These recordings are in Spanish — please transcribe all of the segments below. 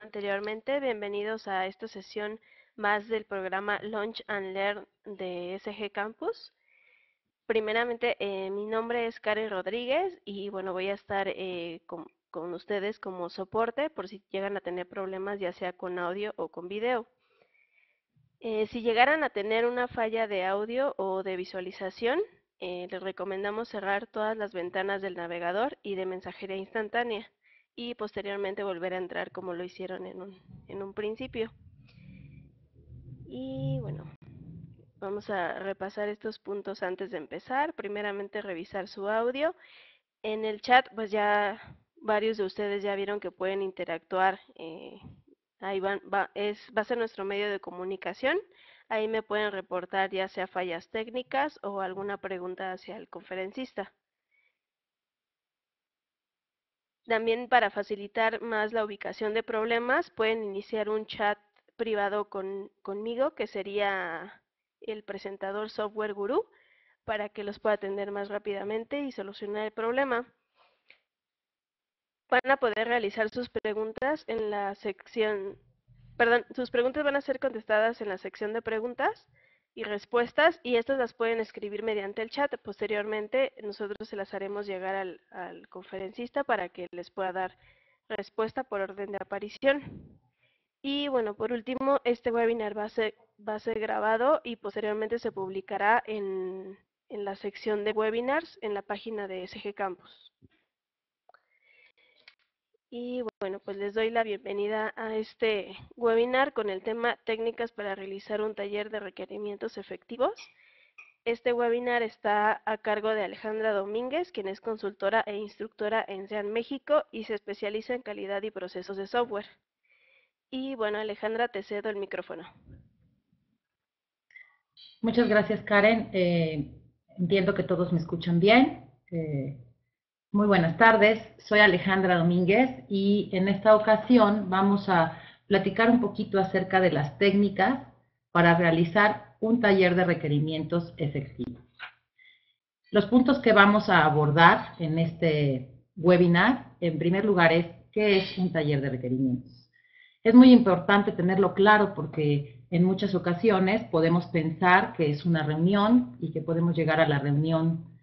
anteriormente, bienvenidos a esta sesión más del programa Launch and Learn de SG Campus. Primeramente, mi nombre es Karen Rodríguez y bueno, voy a estar con ustedes como soporte por si llegan a tener problemas ya sea con audio o con video. Si llegaran a tener una falla de audio o de visualización, les recomendamos cerrar todas las ventanas del navegador y de mensajería instantánea y posteriormente volver a entrar como lo hicieron en un principio. Y bueno, vamos a repasar estos puntos antes de empezar. Primeramente, revisar su audio. En el chat, pues ya varios de ustedes ya vieron que pueden interactuar. Ahí va a ser nuestro medio de comunicación. Ahí me pueden reportar ya sea fallas técnicas o alguna pregunta hacia el conferencista. También para facilitar más la ubicación de problemas, pueden iniciar un chat privado conmigo, que sería el presentador Software Gurú, para que los pueda atender más rápidamente y solucionar el problema. Van a poder realizar sus preguntas en la sección, sus preguntas van a ser contestadas en la sección de preguntas y respuestas, y estas las pueden escribir mediante el chat. Posteriormente, nosotros se las haremos llegar al conferencista para que les pueda dar respuesta por orden de aparición. Y bueno, por último, este webinar va a ser grabado y posteriormente se publicará en la sección de webinars en la página de SG Campus. Y bueno, pues les doy la bienvenida a este webinar con el tema Técnicas para realizar un taller de requerimientos efectivos. Este webinar está a cargo de Alejandra Domínguez, quien es consultora e instructora en SEAN México y se especializa en calidad y procesos de software. Y bueno, Alejandra, te cedo el micrófono. Muchas gracias, Karen. Entiendo que todos me escuchan bien. Muy buenas tardes, soy Alejandra Domínguez y en esta ocasión vamos a platicar un poquito acerca de las técnicas para realizar un taller de requerimientos efectivo. Los puntos que vamos a abordar en este webinar, en primer lugar, es ¿qué es un taller de requerimientos? Es muy importante tenerlo claro porque en muchas ocasiones podemos pensar que es una reunión y que podemos llegar a la reunión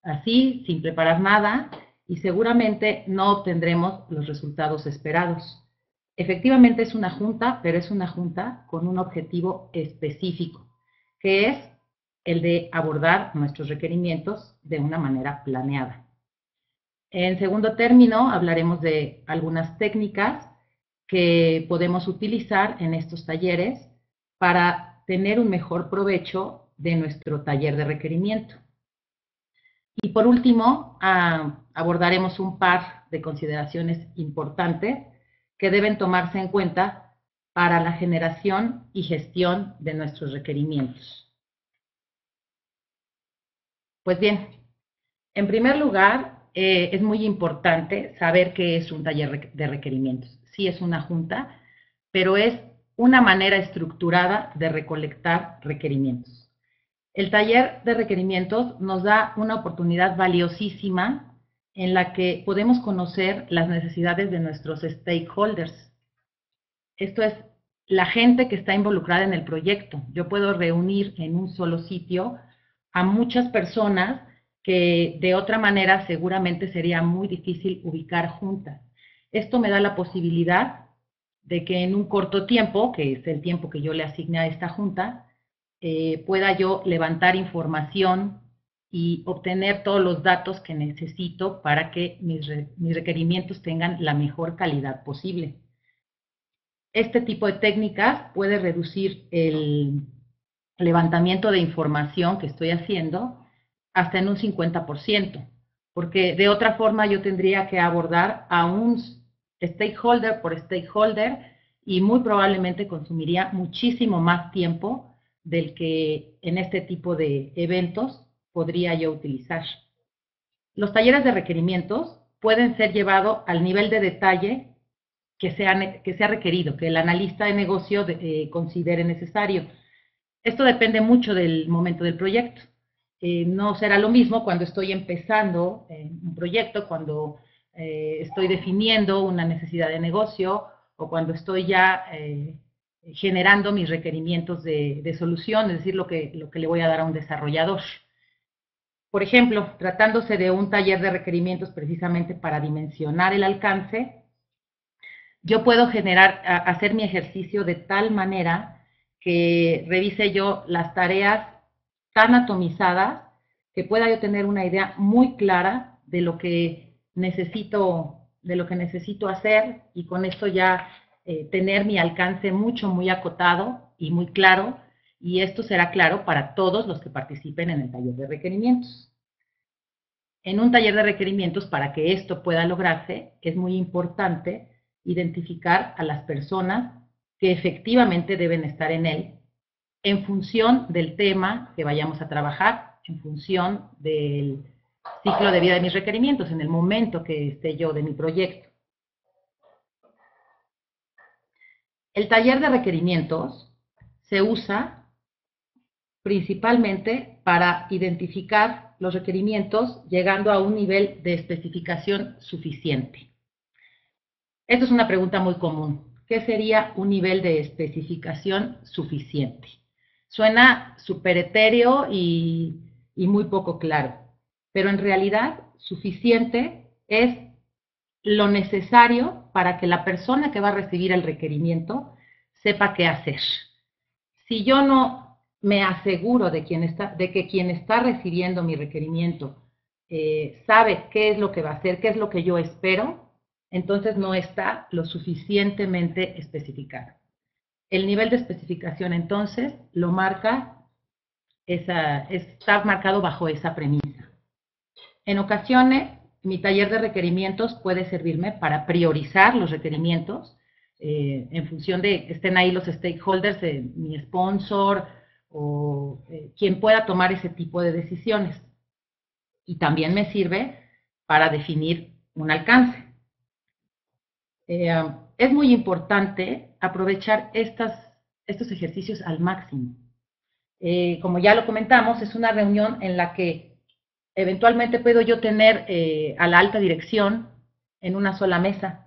así, sin preparar nada, y seguramente no obtendremos los resultados esperados. Efectivamente es una junta, pero es una junta con un objetivo específico, que es el de abordar nuestros requerimientos de una manera planeada. En segundo término, hablaremos de algunas técnicas que podemos utilizar en estos talleres para tener un mejor provecho de nuestro taller de requerimiento. Y por último, abordaremos un par de consideraciones importantes que deben tomarse en cuenta para la generación y gestión de nuestros requerimientos. Pues bien, en primer lugar, es muy importante saber qué es un taller de requerimientos. Sí es una junta, pero es una manera estructurada de recolectar requerimientos. El taller de requerimientos nos da una oportunidad valiosísima en la que podemos conocer las necesidades de nuestros stakeholders. Esto es la gente que está involucrada en el proyecto. Yo puedo reunir en un solo sitio a muchas personas que de otra manera seguramente sería muy difícil ubicar juntas. Esto me da la posibilidad de que en un corto tiempo, que es el tiempo que yo le asigné a esta junta, pueda yo levantar información y obtener todos los datos que necesito para que mis requerimientos tengan la mejor calidad posible. Este tipo de técnicas puede reducir el levantamiento de información que estoy haciendo hasta en un 50%, porque de otra forma yo tendría que abordar a un stakeholder por stakeholder y muy probablemente consumiría muchísimo más tiempo del que en este tipo de eventos podría yo utilizar. Los talleres de requerimientos pueden ser llevados al nivel de detalle que sea requerido, que el analista de negocio considere necesario. Esto depende mucho del momento del proyecto. No será lo mismo cuando estoy empezando un proyecto, cuando estoy definiendo una necesidad de negocio o cuando estoy ya generando mis requerimientos de solución, es decir, lo que le voy a dar a un desarrollador. Por ejemplo, tratándose de un taller de requerimientos precisamente para dimensionar el alcance, yo puedo hacer mi ejercicio de tal manera que revise yo las tareas tan atomizadas que pueda yo tener una idea muy clara de lo que necesito hacer, y con esto ya tener mi alcance muy acotado y muy claro, y esto será claro para todos los que participen en el taller de requerimientos. En un taller de requerimientos, para que esto pueda lograrse, es muy importante identificar a las personas que efectivamente deben estar en él, en función del tema que vayamos a trabajar, en función del ciclo de vida de mis requerimientos, en el momento que esté yo de mi proyecto. El taller de requerimientos se usa principalmente para identificar los requerimientos llegando a un nivel de especificación suficiente. Esto es una pregunta muy común. ¿Qué sería un nivel de especificación suficiente? Suena súper etéreo y muy poco claro, pero en realidad suficiente es lo necesario para que la persona que va a recibir el requerimiento sepa qué hacer. Si yo no me aseguro de que quien está recibiendo mi requerimiento sabe qué es lo que va a hacer, qué es lo que yo espero, entonces no está lo suficientemente especificado. El nivel de especificación entonces está marcado bajo esa premisa. En ocasiones, mi taller de requerimientos puede servirme para priorizar los requerimientos en función de que estén ahí los stakeholders, mi sponsor o quien pueda tomar ese tipo de decisiones. Y también me sirve para definir un alcance. Es muy importante aprovechar estos ejercicios al máximo. Como ya lo comentamos, es una reunión en la que eventualmente puedo yo tener a la alta dirección en una sola mesa,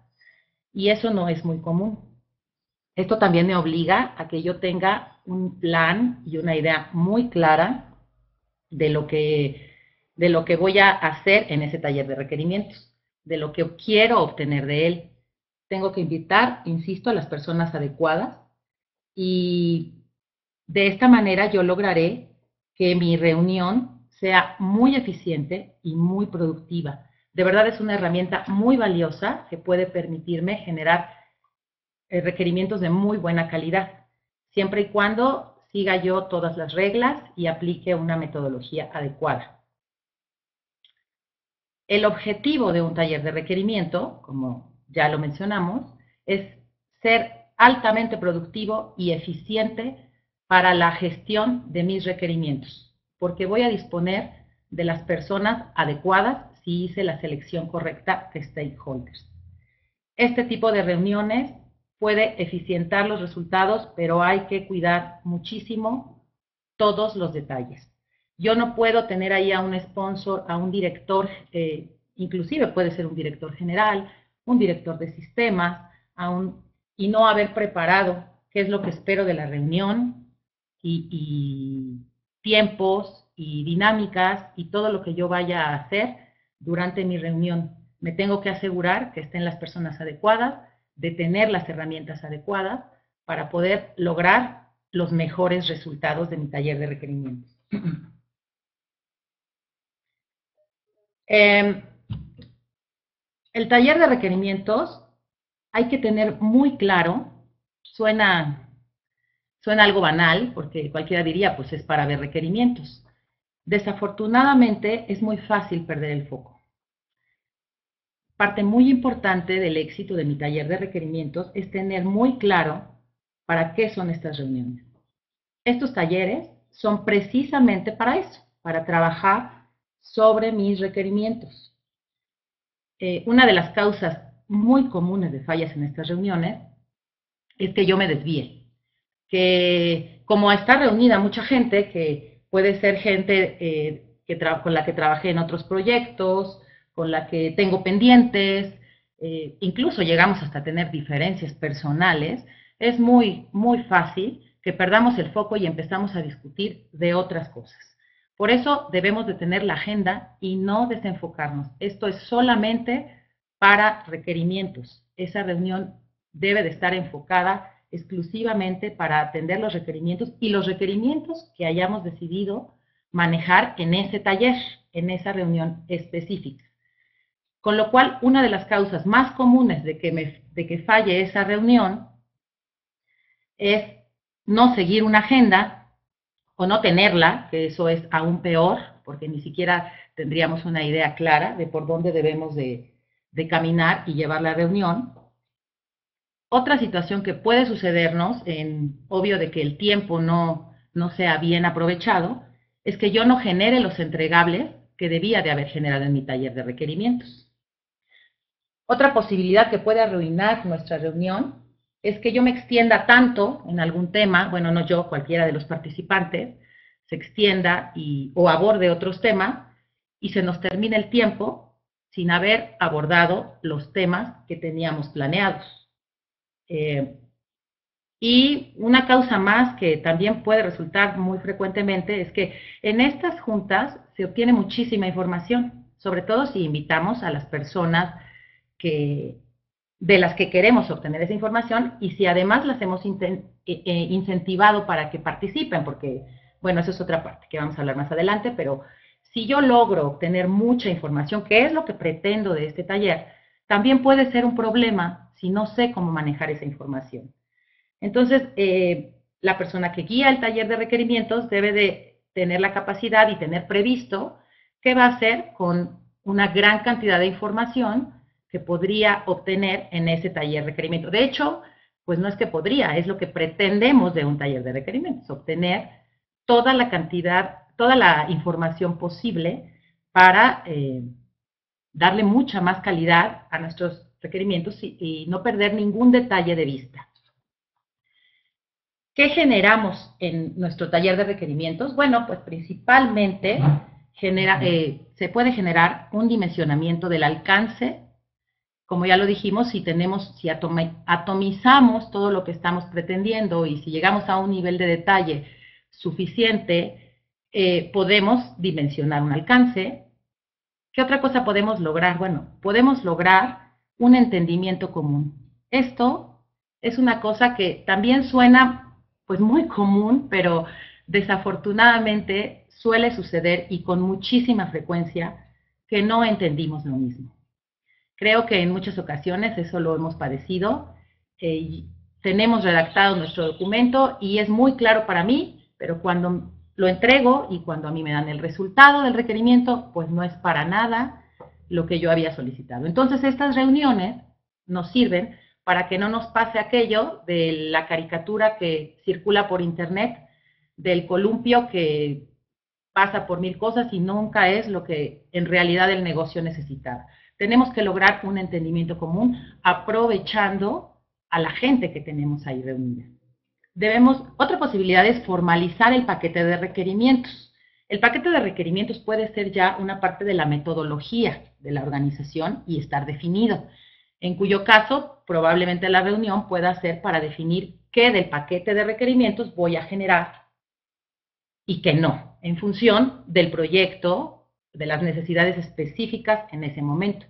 y eso no es muy común. Esto también me obliga a que yo tenga un plan y una idea muy clara de lo que voy a hacer en ese taller de requerimientos, de lo que quiero obtener de él. Tengo que invitar, insisto, a las personas adecuadas, y de esta manera yo lograré que mi reunión sea muy eficiente y muy productiva. De verdad es una herramienta muy valiosa que puede permitirme generar requerimientos de muy buena calidad, siempre y cuando siga yo todas las reglas y aplique una metodología adecuada. El objetivo de un taller de requerimiento, como ya lo mencionamos, es ser altamente productivo y eficiente para la gestión de mis requerimientos, porque voy a disponer de las personas adecuadas si hice la selección correcta de stakeholders. Este tipo de reuniones puede eficientar los resultados, pero hay que cuidar muchísimo todos los detalles. Yo no puedo tener ahí a un sponsor, a un director, inclusive puede ser un director general, un director de sistemas, y no haber preparado qué es lo que espero de la reunión y tiempos y dinámicas y todo lo que yo vaya a hacer durante mi reunión. Me tengo que asegurar que estén las personas adecuadas, de tener las herramientas adecuadas para poder lograr los mejores resultados de mi taller de requerimientos. El taller de requerimientos hay que tener muy claro, suena algo banal, porque cualquiera diría, pues es para ver requerimientos. Desafortunadamente, es muy fácil perder el foco. Parte muy importante del éxito de mi taller de requerimientos es tener muy claro para qué son estas reuniones. Estos talleres son precisamente para eso, para trabajar sobre mis requerimientos. Una de las causas muy comunes de fallas en estas reuniones es que yo me desvíe, que como está reunida mucha gente, que puede ser gente con la que trabajé en otros proyectos, con la que tengo pendientes, incluso llegamos hasta tener diferencias personales, es muy, muy fácil que perdamos el foco y empezamos a discutir de otras cosas. Por eso debemos de tener la agenda y no desenfocarnos. Esto es solamente para requerimientos. Esa reunión debe de estar enfocada exclusivamente para atender los requerimientos y los requerimientos que hayamos decidido manejar en ese taller, en esa reunión específica. Con lo cual, una de las causas más comunes de que falle esa reunión es no seguir una agenda o no tenerla, que eso es aún peor, porque ni siquiera tendríamos una idea clara de por dónde debemos de caminar y llevar la reunión. Otra situación que puede sucedernos, obvio de que el tiempo no sea bien aprovechado, es que yo no genere los entregables que debía de haber generado en mi taller de requerimientos. Otra posibilidad que puede arruinar nuestra reunión es que yo me extienda tanto en algún tema, bueno, no yo, cualquiera de los participantes, se extienda o aborde otros temas y se nos termine el tiempo sin haber abordado los temas que teníamos planeados. Y una causa más que también puede resultar muy frecuentemente es que en estas juntas se obtiene muchísima información, sobre todo si invitamos a las personas de las que queremos obtener esa información y si además las hemos incentivado para que participen, porque, bueno, eso es otra parte que vamos a hablar más adelante, pero si yo logro obtener mucha información, que es lo que pretendo de este taller, también puede ser un problema si no sé cómo manejar esa información. Entonces, la persona que guía el taller de requerimientos debe de tener la capacidad y tener previsto qué va a hacer con una gran cantidad de información que podría obtener en ese taller de requerimiento. De hecho, pues no es que podría, es lo que pretendemos de un taller de requerimientos, obtener toda la cantidad, toda la información posible para darle mucha más calidad a nuestros requerimientos y no perder ningún detalle de vista. ¿Qué generamos en nuestro taller de requerimientos? Bueno, pues principalmente se puede generar un dimensionamiento del alcance. Como ya lo dijimos, si atomizamos todo lo que estamos pretendiendo y si llegamos a un nivel de detalle suficiente, podemos dimensionar un alcance. ¿Qué otra cosa podemos lograr? Bueno, podemos lograr un entendimiento común. Esto es una cosa que también suena pues muy común, pero desafortunadamente suele suceder y con muchísima frecuencia que no entendimos lo mismo. Creo que en muchas ocasiones eso lo hemos padecido. Tenemos redactado nuestro documento y es muy claro para mí, pero cuando lo entrego y cuando a mí me dan el resultado del requerimiento, pues no es para nada lo que yo había solicitado. Entonces, estas reuniones nos sirven para que no nos pase aquello de la caricatura que circula por internet, del columpio que pasa por mil cosas y nunca es lo que en realidad el negocio necesitaba. Tenemos que lograr un entendimiento común aprovechando a la gente que tenemos ahí reunida. Otra posibilidad es formalizar el paquete de requerimientos. El paquete de requerimientos puede ser ya una parte de la metodología de la organización y estar definido, en cuyo caso probablemente la reunión pueda ser para definir qué del paquete de requerimientos voy a generar y qué no, en función del proyecto, de las necesidades específicas en ese momento.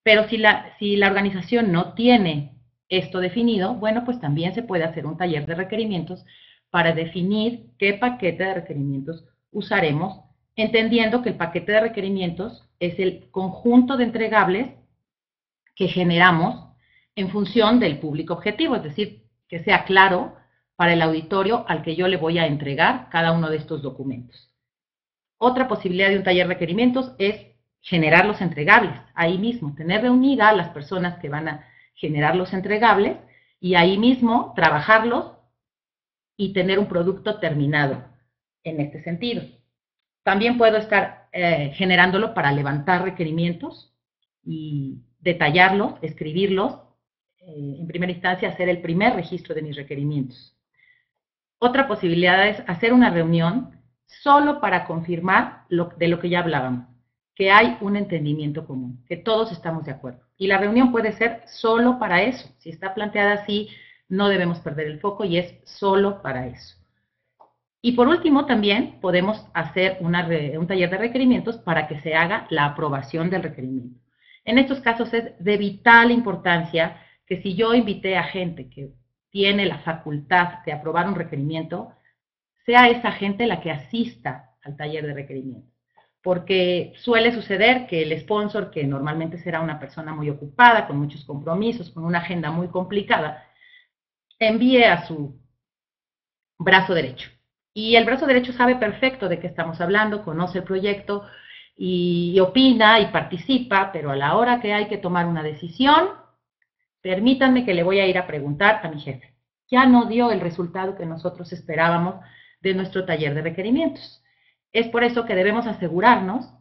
Pero si la organización no tiene esto definido, bueno, pues también se puede hacer un taller de requerimientos para definir qué paquete de requerimientos usaremos, entendiendo que el paquete de requerimientos es el conjunto de entregables que generamos en función del público objetivo, es decir, que sea claro para el auditorio al que yo le voy a entregar cada uno de estos documentos. Otra posibilidad de un taller de requerimientos es generar los entregables, ahí mismo, tener reunida a las personas que van a generar los entregables y ahí mismo trabajarlos y tener un producto terminado en este sentido. También puedo estar generándolo para levantar requerimientos y detallarlos, escribirlos, en primera instancia hacer el primer registro de mis requerimientos. Otra posibilidad es hacer una reunión solo para confirmar de lo que ya hablábamos, que hay un entendimiento común, que todos estamos de acuerdo. Y la reunión puede ser solo para eso. Si está planteada así, no debemos perder el foco y es solo para eso. Y por último, también podemos hacer un taller de requerimientos para que se haga la aprobación del requerimiento. En estos casos es de vital importancia que si yo invité a gente que tiene la facultad de aprobar un requerimiento, sea esa gente la que asista al taller de requerimientos. Porque suele suceder que el sponsor, que normalmente será una persona muy ocupada, con muchos compromisos, con una agenda muy complicada, envíe a su brazo derecho. Y el brazo derecho sabe perfecto de qué estamos hablando, conoce el proyecto y opina y participa, pero a la hora que hay que tomar una decisión, permítanme que le voy a ir a preguntar a mi jefe. Ya no dio el resultado que nosotros esperábamos de nuestro taller de requerimientos. Es por eso que debemos asegurarnos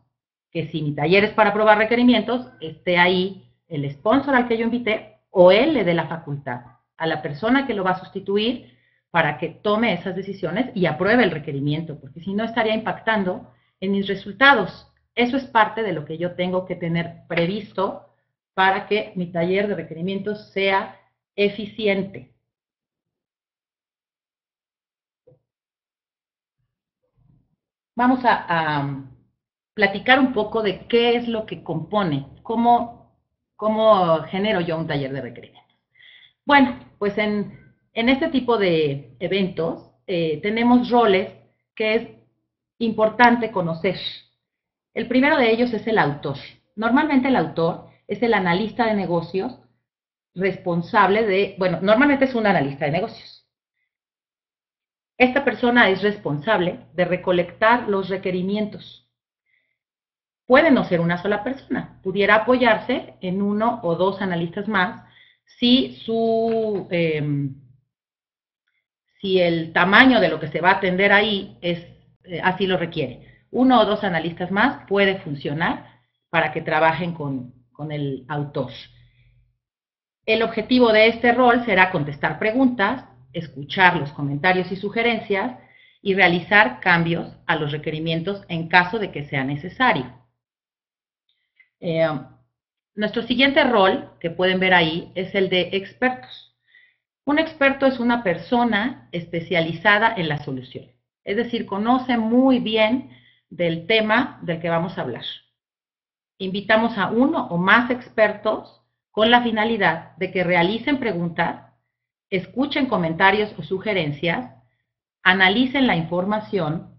que si mi taller es para aprobar requerimientos, esté ahí el sponsor al que yo invité o él le dé la facultad a la persona que lo va a sustituir para que tome esas decisiones y apruebe el requerimiento, porque si no estaría impactando en mis resultados. Eso es parte de lo que yo tengo que tener previsto para que mi taller de requerimientos sea eficiente. Vamos a platicar un poco de qué es lo que compone, cómo genero yo un taller de requerimientos. Bueno, pues en este tipo de eventos tenemos roles que es importante conocer. El primero de ellos es el autor. Normalmente el autor es el analista de negocios responsable de, bueno, normalmente es un analista de negocios. Esta persona es responsable de recolectar los requerimientos. Puede no ser una sola persona, pudiera apoyarse en uno o dos analistas más si si el tamaño de lo que se va a atender ahí así lo requiere. Uno o dos analistas más puede funcionar para que trabajen con el autor. El objetivo de este rol será contestar preguntas, escuchar los comentarios y sugerencias y realizar cambios a los requerimientos en caso de que sea necesario. Nuestro siguiente rol, que pueden ver ahí, es el de expertos. Un experto es una persona especializada en la solución, es decir, conoce muy bien del tema del que vamos a hablar. Invitamos a uno o más expertos con la finalidad de que realicen preguntas, escuchen comentarios o sugerencias, analicen la información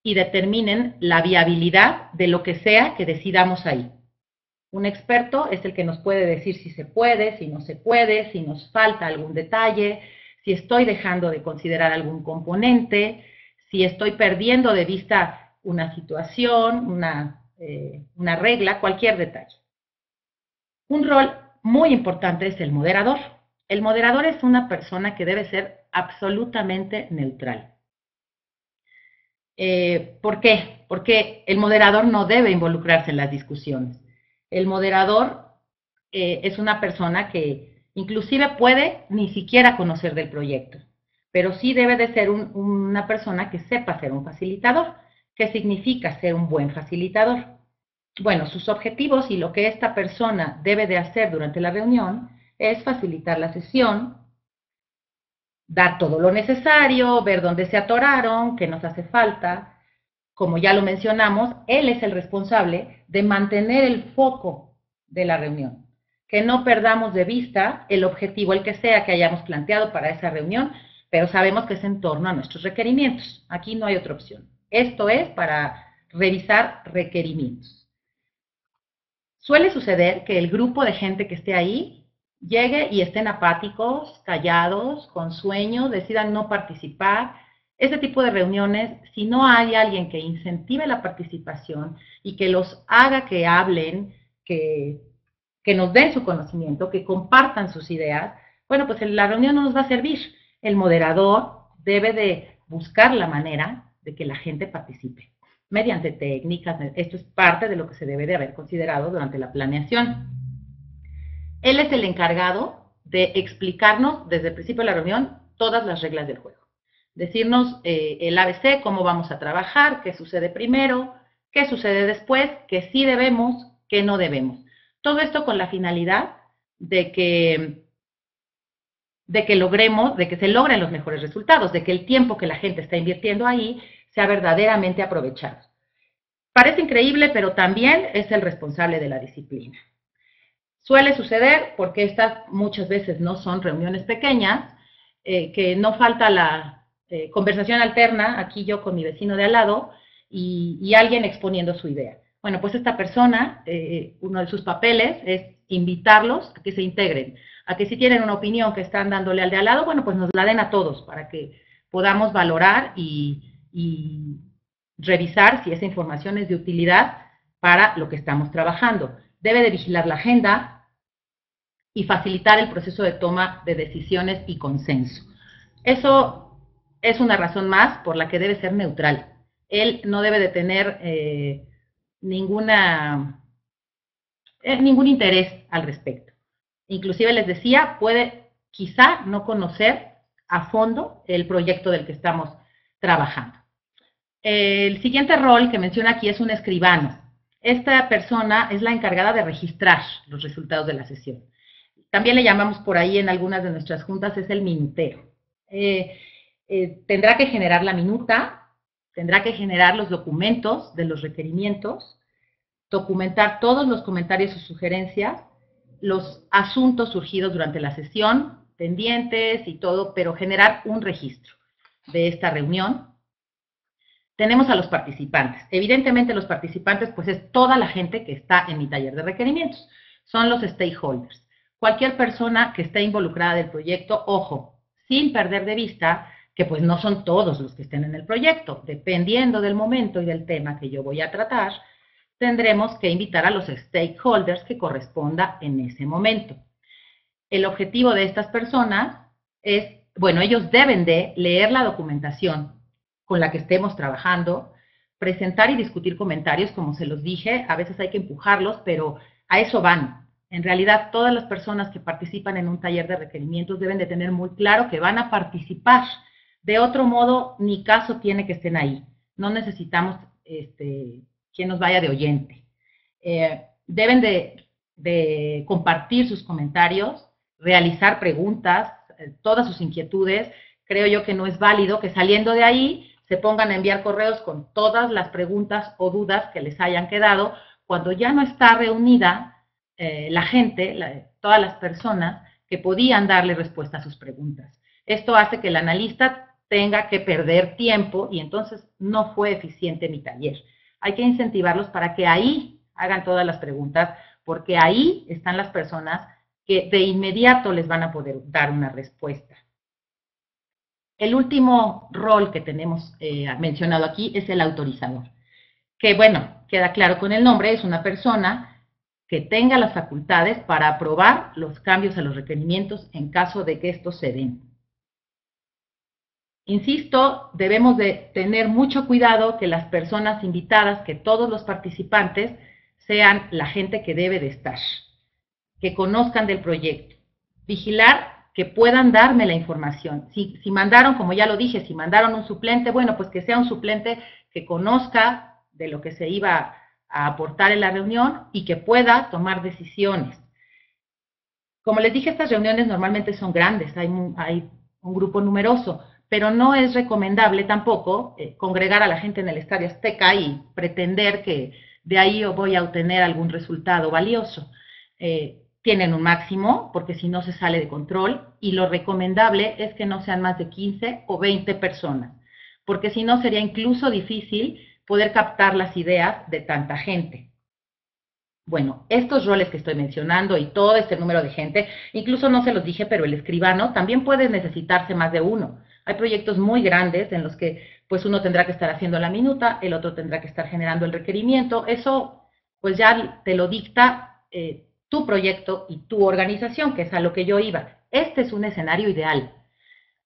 y determinen la viabilidad de lo que sea que decidamos ahí. Un experto es el que nos puede decir si se puede, si no se puede, si nos falta algún detalle, si estoy dejando de considerar algún componente, si estoy perdiendo de vista una situación, una regla, cualquier detalle. Un rol muy importante es el moderador. El moderador es una persona que debe ser absolutamente neutral. ¿Por qué? Porque el moderador no debe involucrarse en las discusiones. El moderador es una persona que inclusive puede ni siquiera conocer del proyecto, pero sí debe de ser una persona que sepa ser un facilitador. ¿Qué significa ser un buen facilitador? Bueno, sus objetivos y lo que esta persona debe de hacer durante la reunión es facilitar la sesión, dar todo lo necesario, ver dónde se atoraron, qué nos hace falta. Como ya lo mencionamos, él es el responsable de mantener el foco de la reunión, que no perdamos de vista el objetivo, el que sea que hayamos planteado para esa reunión, pero sabemos que es en torno a nuestros requerimientos. Aquí no hay otra opción. Esto es para revisar requerimientos. Suele suceder que el grupo de gente que esté ahí llegue y estén apáticos, callados, con sueño, decidan no participar. Este tipo de reuniones, si no hay alguien que incentive la participación y que los haga que hablen, que nos den su conocimiento, que compartan sus ideas, bueno, pues la reunión no nos va a servir. El moderador debe de buscar la manera de que la gente participe mediante técnicas. Esto es parte de lo que se debe de haber considerado durante la planeación. Él es el encargado de explicarnos desde el principio de la reunión todas las reglas del juego. Decirnos el ABC, cómo vamos a trabajar, qué sucede primero, qué sucede después, qué sí debemos, qué no debemos. Todo esto con la finalidad de que logremos, de que se logren los mejores resultados, de que el tiempo que la gente está invirtiendo ahí sea verdaderamente aprovechado. Parece increíble, pero también es el responsable de la disciplina. Suele suceder, porque estas muchas veces no son reuniones pequeñas, que no falta la conversación alterna, aquí yo con mi vecino de al lado, y alguien exponiendo su idea. Bueno, pues esta persona, uno de sus papeles es invitarlos a que se integren, a que si tienen una opinión que están dándole al de al lado, bueno, pues nos la den a todos para que podamos valorar y revisar si esa información es de utilidad para lo que estamos trabajando. Debe de vigilar la agenda y facilitar el proceso de toma de decisiones y consenso. Eso es una razón más por la que debe ser neutral. Él no debe de tener ningún interés al respecto. Inclusive les decía, puede quizá no conocer a fondo el proyecto del que estamos trabajando. El siguiente rol que menciona aquí es un escribano. Esta persona es la encargada de registrar los resultados de la sesión. También le llamamos por ahí en algunas de nuestras juntas, es el minutero. Tendrá que generar la minuta, tendrá que generar los documentos de los requerimientos, documentar todos los comentarios o sugerencias, los asuntos surgidos durante la sesión, pendientes y todo, pero generar un registro de esta reunión. Tenemos a los participantes. Evidentemente los participantes pues es toda la gente que está en mi taller de requerimientos. Son los stakeholders. Cualquier persona que esté involucrada del proyecto, ojo, sin perder de vista que pues no son todos los que estén en el proyecto. Dependiendo del momento y del tema que yo voy a tratar, tendremos que invitar a los stakeholders que corresponda en ese momento. El objetivo de estas personas es, bueno, ellos deben de leer la documentación con la que estemos trabajando, presentar y discutir comentarios, como se los dije, a veces hay que empujarlos, pero a eso van. En realidad, todas las personas que participan en un taller de requerimientos deben de tener muy claro que van a participar. De otro modo, ni caso tiene que estén ahí. No necesitamos quien nos vaya de oyente. Deben de compartir sus comentarios, realizar preguntas, todas sus inquietudes. Creo yo que no es válido que saliendo de ahí se pongan a enviar correos con todas las preguntas o dudas que les hayan quedado, cuando ya no está reunida la gente, todas las personas que podían darle respuesta a sus preguntas. Esto hace que el analista tenga que perder tiempo y entonces no fue eficiente mi taller. Hay que incentivarlos para que ahí hagan todas las preguntas, porque ahí están las personas que de inmediato les van a poder dar una respuesta. El último rol que tenemos mencionado aquí es el autorizador, que bueno, queda claro con el nombre, es una persona que tenga las facultades para aprobar los cambios a los requerimientos en caso de que estos se den. Insisto, debemos de tener mucho cuidado que las personas invitadas, que todos los participantes sean la gente que debe de estar, que conozcan del proyecto. Vigilar que puedan darme la información. Si mandaron, como ya lo dije, si mandaron un suplente, bueno, pues que sea un suplente que conozca de lo que se iba a aportar en la reunión y que pueda tomar decisiones. Como les dije, estas reuniones normalmente son grandes, hay un grupo numeroso, pero no es recomendable tampoco congregar a la gente en el Estadio Azteca y pretender que de ahí voy a obtener algún resultado valioso. Tienen un máximo, porque si no se sale de control, y lo recomendable es que no sean más de 15 o 20 personas, porque si no sería incluso difícil poder captar las ideas de tanta gente. Bueno, estos roles que estoy mencionando y todo este número de gente, incluso no se los dije, pero el escribano también puede necesitarse más de uno. Hay proyectos muy grandes en los que pues uno tendrá que estar haciendo la minuta, el otro tendrá que estar generando el requerimiento. Eso pues ya te lo dicta tu proyecto y tu organización, que es a lo que yo iba. Este es un escenario ideal,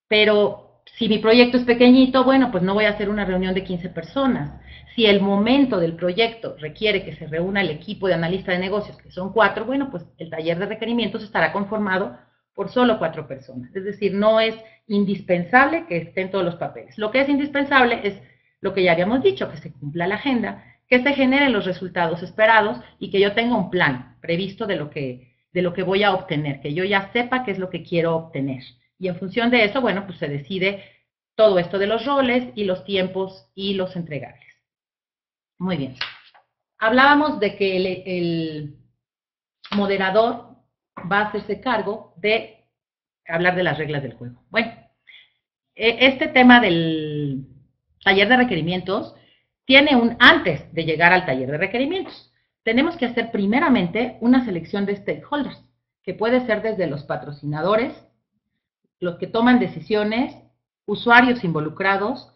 pero si mi proyecto es pequeñito, bueno, pues no voy a hacer una reunión de 15 personas. Si el momento del proyecto requiere que se reúna el equipo de analista de negocios, que son 4, bueno, pues el taller de requerimientos estará conformado por solo 4 personas. Es decir, no es indispensable que estén todos los papeles. Lo que es indispensable es lo que ya habíamos dicho, que se cumpla la agenda, que se generen los resultados esperados y que yo tenga un plan previsto de lo que voy a obtener, que yo ya sepa qué es lo que quiero obtener. Y en función de eso, bueno, pues se decide todo esto de los roles y los tiempos y los entregables. Muy bien. Hablábamos de que el moderador va a hacerse cargo de hablar de las reglas del juego. Bueno, este tema del taller de requerimientos tiene un antes de llegar al taller de requerimientos. Tenemos que hacer primeramente una selección de stakeholders, que puede ser desde los patrocinadores, los que toman decisiones, usuarios involucrados,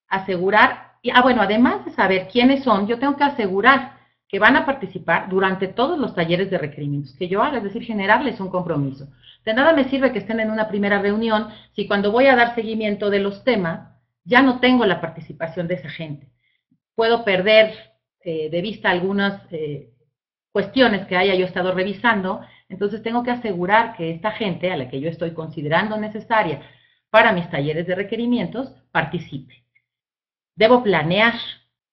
asegurar, bueno, además de saber quiénes son, yo tengo que asegurar que van a participar durante todos los talleres de requerimientos que yo haga, es decir, generarles un compromiso. De nada me sirve que estén en una primera reunión si cuando voy a dar seguimiento de los temas ya no tengo la participación de esa gente. Puedo perder de vista algunas cuestiones que haya yo estado revisando, entonces tengo que asegurar que esta gente a la que yo estoy considerando necesaria para mis talleres de requerimientos participe. Debo planear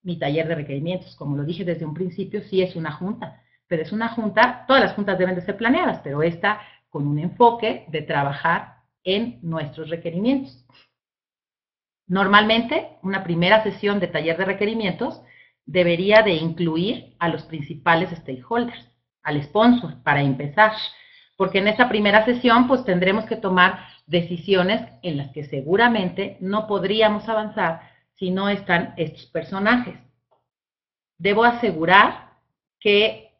mi taller de requerimientos, como lo dije desde un principio, sí es una junta, pero es una junta, todas las juntas deben de ser planeadas, pero esta con un enfoque de trabajar en nuestros requerimientos. Normalmente, una primera sesión de taller de requerimientos debería de incluir a los principales stakeholders, al sponsor, para empezar, porque en esa primera sesión pues tendremos que tomar decisiones en las que seguramente no podríamos avanzar si no están estos personajes. Debo asegurar que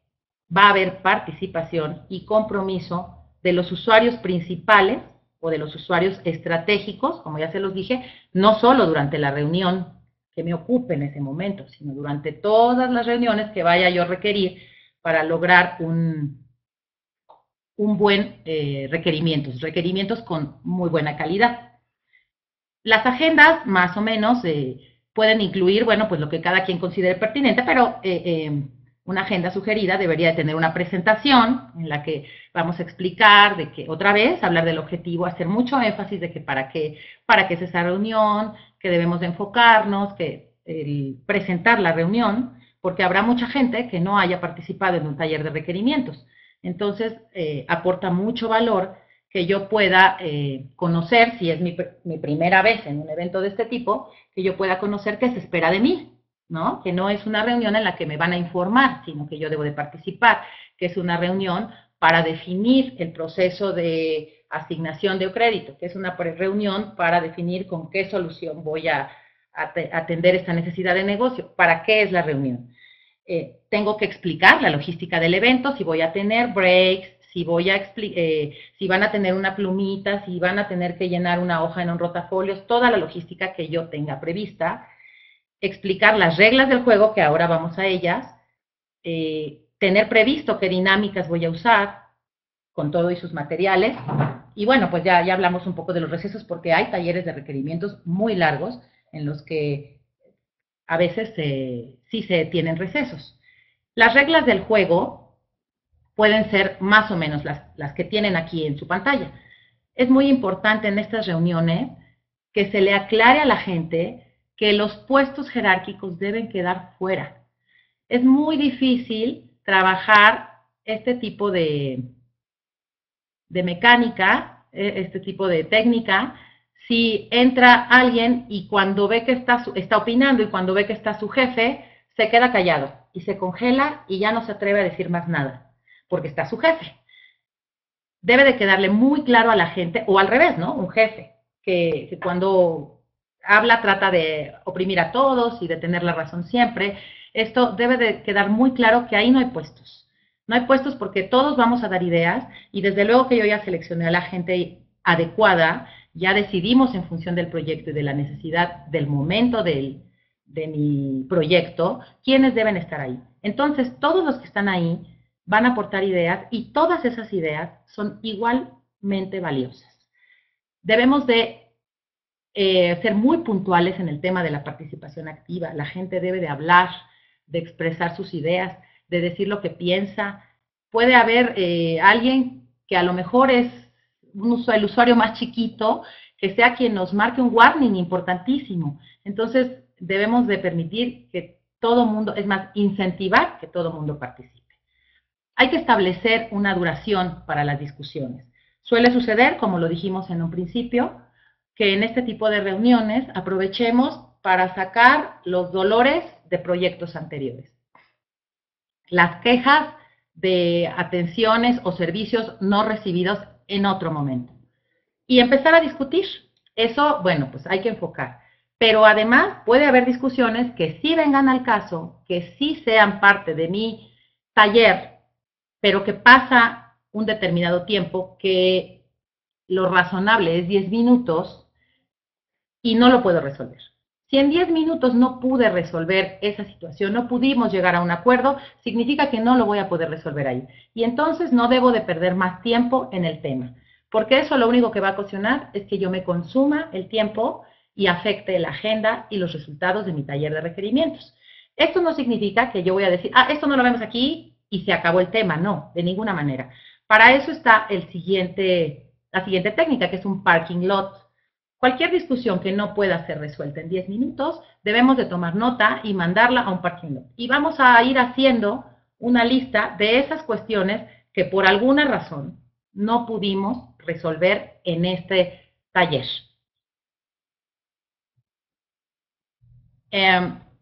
va a haber participación y compromiso de los usuarios principales o de los usuarios estratégicos, como ya se los dije, no solo durante la reunión que me ocupe en ese momento, sino durante todas las reuniones que vaya yo a requerir para lograr un buen requerimientos con muy buena calidad. Las agendas, más o menos, pueden incluir, bueno, pues lo que cada quien considere pertinente, pero una agenda sugerida debería de tener una presentación en la que vamos a explicar de que, otra vez, hablar del objetivo, hacer mucho énfasis de que para qué es esa reunión, que debemos de enfocarnos, que presentar la reunión, porque habrá mucha gente que no haya participado en un taller de requerimientos. Entonces, aporta mucho valor que yo pueda conocer, si es mi primera vez en un evento de este tipo, que yo pueda conocer qué se espera de mí, ¿no? Que no es una reunión en la que me van a informar, sino que yo debo de participar, que es una reunión para definir el proceso de asignación de crédito, que es una reunión para definir con qué solución voy a atender esta necesidad de negocio, para qué es la reunión. Tengo que explicar la logística del evento, si voy a tener breaks, si van a tener una plumita, si van a tener que llenar una hoja en un rotafolios, toda la logística que yo tenga prevista, explicar las reglas del juego, que ahora vamos a ellas, tener previsto qué dinámicas voy a usar con todo y sus materiales, y bueno, pues ya hablamos un poco de los recesos, porque hay talleres de requerimientos muy largos en los que a veces sí se tienen recesos. Las reglas del juego pueden ser más o menos las que tienen aquí en su pantalla. Es muy importante en estas reuniones que se le aclare a la gente que los puestos jerárquicos deben quedar fuera. Es muy difícil trabajar este tipo de mecánica, este tipo de técnica, si entra alguien y cuando ve que está opinando y cuando ve que está su jefe, se queda callado y se congela y ya no se atreve a decir más nada, porque está su jefe. Debe de quedarle muy claro a la gente, o al revés, ¿no? Un jefe que cuando habla trata de oprimir a todos y de tener la razón siempre. Esto debe de quedar muy claro que ahí no hay puestos. No hay puestos porque todos vamos a dar ideas y desde luego que yo ya seleccioné a la gente adecuada, ya decidimos en función del proyecto y de la necesidad del momento de mi proyecto, quiénes deben estar ahí. Entonces, todos los que están ahí van a aportar ideas y todas esas ideas son igualmente valiosas. Debemos de ser muy puntuales en el tema de la participación activa. La gente debe de hablar, de expresar sus ideas, de decir lo que piensa. Puede haber alguien que a lo mejor es el usuario más chiquito, que sea quien nos marque un warning importantísimo. Entonces, debemos de permitir que todo mundo, es más, incentivar que todo mundo participe. Hay que establecer una duración para las discusiones. Suele suceder, como lo dijimos en un principio, que en este tipo de reuniones aprovechemos para sacar los dolores de proyectos anteriores. Las quejas de atenciones o servicios no recibidos en otro momento. Y empezar a discutir. Eso, bueno, pues hay que enfocar. Pero además puede haber discusiones que sí vengan al caso, que sí sean parte de mi taller, pero que pasa un determinado tiempo, que lo razonable es 10 minutos y no lo puedo resolver. Si en 10 minutos no pude resolver esa situación, no pudimos llegar a un acuerdo, significa que no lo voy a poder resolver ahí. Y entonces no debo de perder más tiempo en el tema, porque eso lo único que va a ocasionar es que yo me consuma el tiempo y afecte la agenda y los resultados de mi taller de requerimientos. Esto no significa que yo voy a decir, esto no lo vemos aquí y se acabó el tema. No, de ninguna manera. Para eso está la siguiente técnica, que es un parking lot. Cualquier discusión que no pueda ser resuelta en 10 minutos, debemos de tomar nota y mandarla a un parking lot. Y vamos a ir haciendo una lista de esas cuestiones que por alguna razón no pudimos resolver en este taller.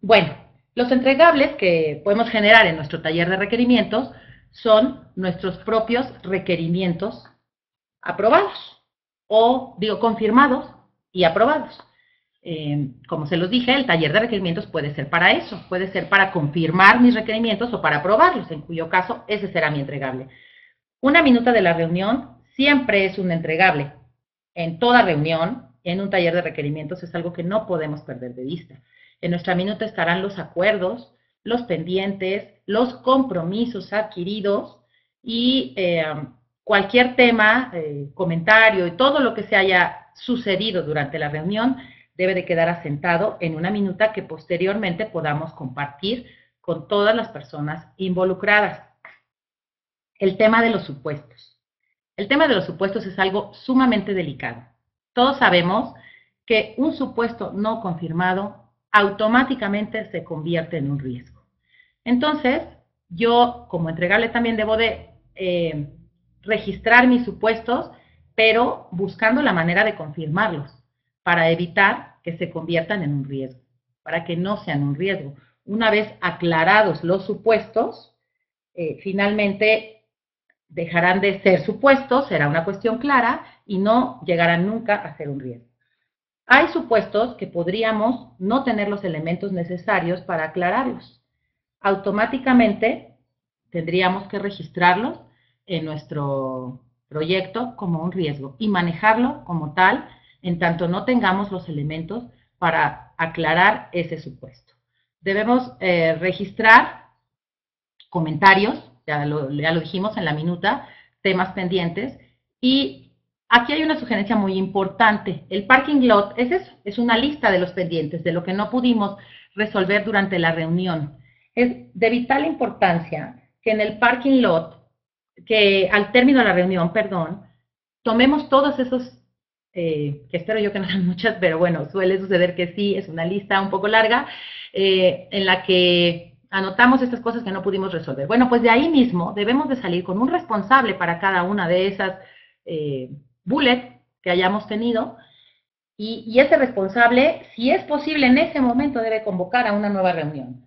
Bueno, los entregables que podemos generar en nuestro taller de requerimientos son nuestros propios requerimientos aprobados o, digo, confirmados y aprobados. Como se los dije, el taller de requerimientos puede ser para eso, puede ser para confirmar mis requerimientos o para aprobarlos, en cuyo caso ese será mi entregable. Una minuta de la reunión siempre es un entregable. En toda reunión, en un taller de requerimientos, es algo que no podemos perder de vista. En nuestra minuta estarán los acuerdos, los pendientes, los compromisos adquiridos y cualquier tema, comentario y todo lo que se haya sucedido durante la reunión debe de quedar asentado en una minuta que posteriormente podamos compartir con todas las personas involucradas. El tema de los supuestos. El tema de los supuestos es algo sumamente delicado. Todos sabemos que un supuesto no confirmado automáticamente se convierte en un riesgo. Entonces, yo como entregable también debo de registrar mis supuestos, pero buscando la manera de confirmarlos para evitar que se conviertan en un riesgo, para que no sean un riesgo. Una vez aclarados los supuestos, finalmente dejarán de ser supuestos, será una cuestión clara y no llegarán nunca a ser un riesgo. Hay supuestos que podríamos no tener los elementos necesarios para aclararlos. Automáticamente tendríamos que registrarlos en nuestro proyecto como un riesgo y manejarlo como tal en tanto no tengamos los elementos para aclarar ese supuesto. Debemos registrar comentarios, ya lo dijimos en la minuta, temas pendientes, y aquí hay una sugerencia muy importante. El parking lot es eso, es una lista de los pendientes, de lo que no pudimos resolver durante la reunión. Es de vital importancia que en el parking lot, que al término de la reunión, perdón, tomemos todos esos, que espero yo que no sean muchas, pero bueno, suele suceder que sí, es una lista un poco larga, en la que anotamos estas cosas que no pudimos resolver. Bueno, pues de ahí mismo debemos de salir con un responsable para cada una de esas bullets que hayamos tenido, y ese responsable, si es posible, en ese momento debe convocar a una nueva reunión.